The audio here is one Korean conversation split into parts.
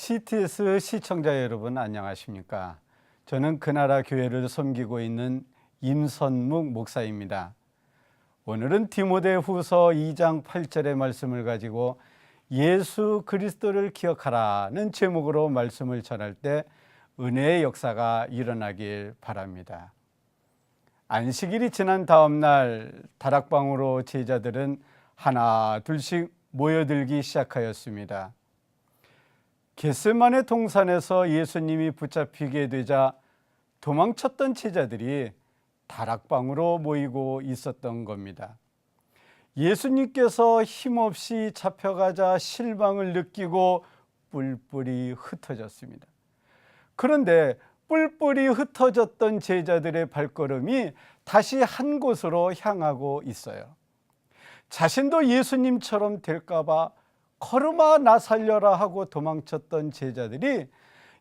CTS 시청자 여러분 안녕하십니까? 저는 그나라 교회를 섬기고 있는 임선묵 목사입니다. 오늘은 디모데후서 2장 8절의 말씀을 가지고 예수 그리스도를 기억하라는 제목으로 말씀을 전할 때 은혜의 역사가 일어나길 바랍니다. 안식일이 지난 다음 날 다락방으로 제자들은 하나 둘씩 모여들기 시작하였습니다. 겟세마네 동산에서 예수님이 붙잡히게 되자 도망쳤던 제자들이 다락방으로 모이고 있었던 겁니다. 예수님께서 힘없이 잡혀가자 실망을 느끼고 뿔뿔이 흩어졌습니다. 그런데 뿔뿔이 흩어졌던 제자들의 발걸음이 다시 한 곳으로 향하고 있어요. 자신도 예수님처럼 될까봐 걸음아 나 살려라 하고 도망쳤던 제자들이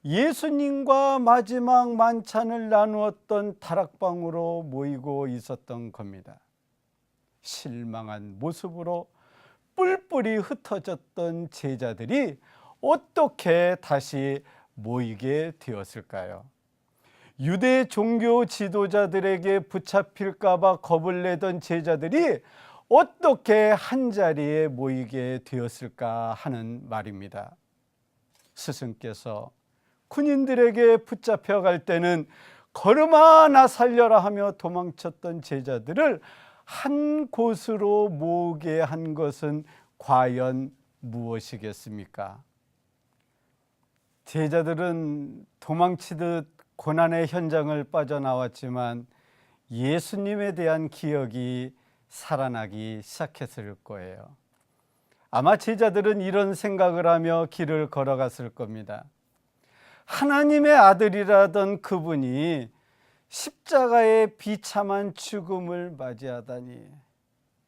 예수님과 마지막 만찬을 나누었던 다락방으로 모이고 있었던 겁니다. 실망한 모습으로 뿔뿔이 흩어졌던 제자들이 어떻게 다시 모이게 되었을까요? 유대 종교 지도자들에게 붙잡힐까봐 겁을 내던 제자들이 어떻게 한자리에 모이게 되었을까 하는 말입니다. 스승께서 군인들에게 붙잡혀갈 때는 걸음아 나 살려라 하며 도망쳤던 제자들을 한 곳으로 모으게 한 것은 과연 무엇이겠습니까? 제자들은 도망치듯 고난의 현장을 빠져나왔지만 예수님에 대한 기억이 살아나기 시작했을 거예요. 아마 제자들은 이런 생각을 하며 길을 걸어갔을 겁니다. 하나님의 아들이라던 그분이 십자가의 비참한 죽음을 맞이하다니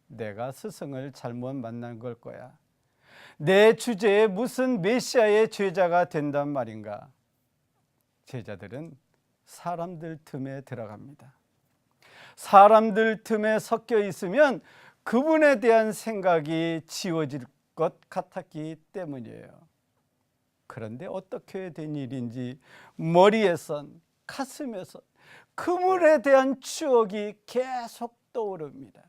내가 스승을 잘못 만난 걸 거야. 내 주제에 무슨 메시아의 제자가 된단 말인가. 제자들은 사람들 틈에 들어갑니다. 사람들 틈에 섞여 있으면 그분에 대한 생각이 지워질 것 같았기 때문이에요. 그런데 어떻게 된 일인지 머리에선 가슴에선 그분에 대한 추억이 계속 떠오릅니다.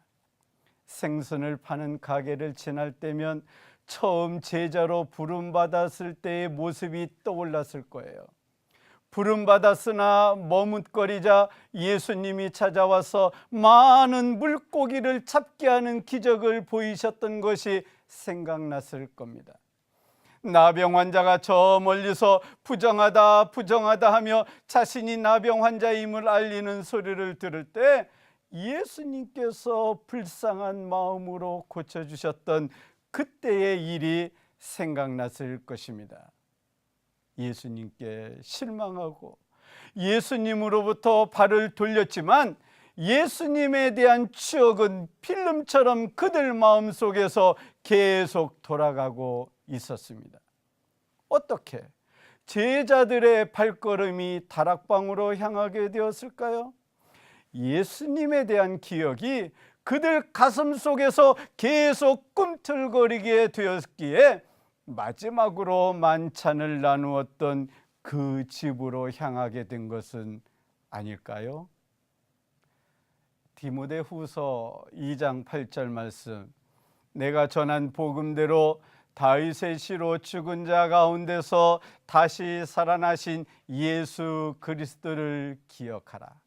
생선을 파는 가게를 지날 때면 처음 제자로 부름받았을 때의 모습이 떠올랐을 거예요. 부름받았으나 머뭇거리자 예수님이 찾아와서 많은 물고기를 잡게 하는 기적을 보이셨던 것이 생각났을 겁니다. 나병 환자가 저 멀리서 부정하다 부정하다 하며 자신이 나병 환자임을 알리는 소리를 들을 때 예수님께서 불쌍한 마음으로 고쳐주셨던 그때의 일이 생각났을 것입니다. 예수님께 실망하고 예수님으로부터 발을 돌렸지만 예수님에 대한 추억은 필름처럼 그들 마음속에서 계속 돌아가고 있었습니다. 어떻게 제자들의 발걸음이 다락방으로 향하게 되었을까요? 예수님에 대한 기억이 그들 가슴 속에서 계속 꿈틀거리게 되었기에 마지막으로 만찬을 나누었던 그 집으로 향하게 된 것은 아닐까요? 디모데후서 2장 8절 말씀, 내가 전한 복음대로 다윗의 씨로 죽은 자 가운데서 다시 살아나신 예수 그리스도를 기억하라.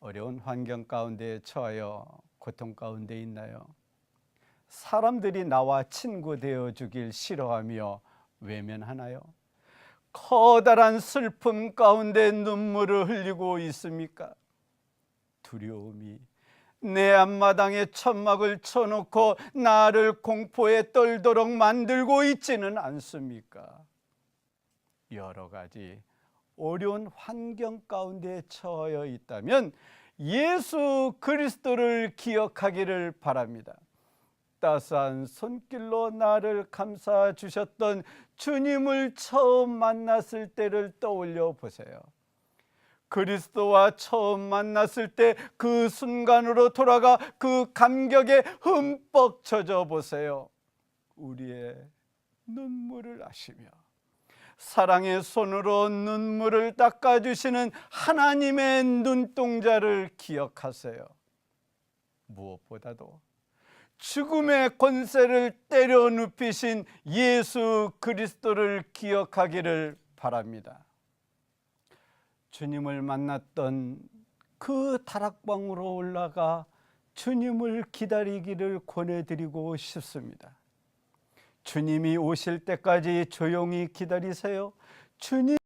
어려운 환경 가운데 처하여 고통 가운데 있나요? 사람들이 나와 친구 되어주길 싫어하며 외면하나요? 커다란 슬픔 가운데 눈물을 흘리고 있습니까? 두려움이 내 앞마당에 천막을 쳐놓고 나를 공포에 떨도록 만들고 있지는 않습니까? 여러 가지 어려운 환경 가운데 처해 있다면 예수 그리스도를 기억하기를 바랍니다. 따스한 손길로 나를 감싸 주셨던 주님을 처음 만났을 때를 떠올려 보세요. 그리스도와 처음 만났을 때 그 순간으로 돌아가 그 감격에 흠뻑 젖어 보세요. 우리의 눈물을 아시며 사랑의 손으로 눈물을 닦아주시는 하나님의 눈동자를 기억하세요. 무엇보다도 죽음의 권세를 때려 눕히신 예수 그리스도를 기억하기를 바랍니다. 주님을 만났던 그 다락방으로 올라가 주님을 기다리기를 권해드리고 싶습니다. 주님이 오실 때까지 조용히 기다리세요. 주님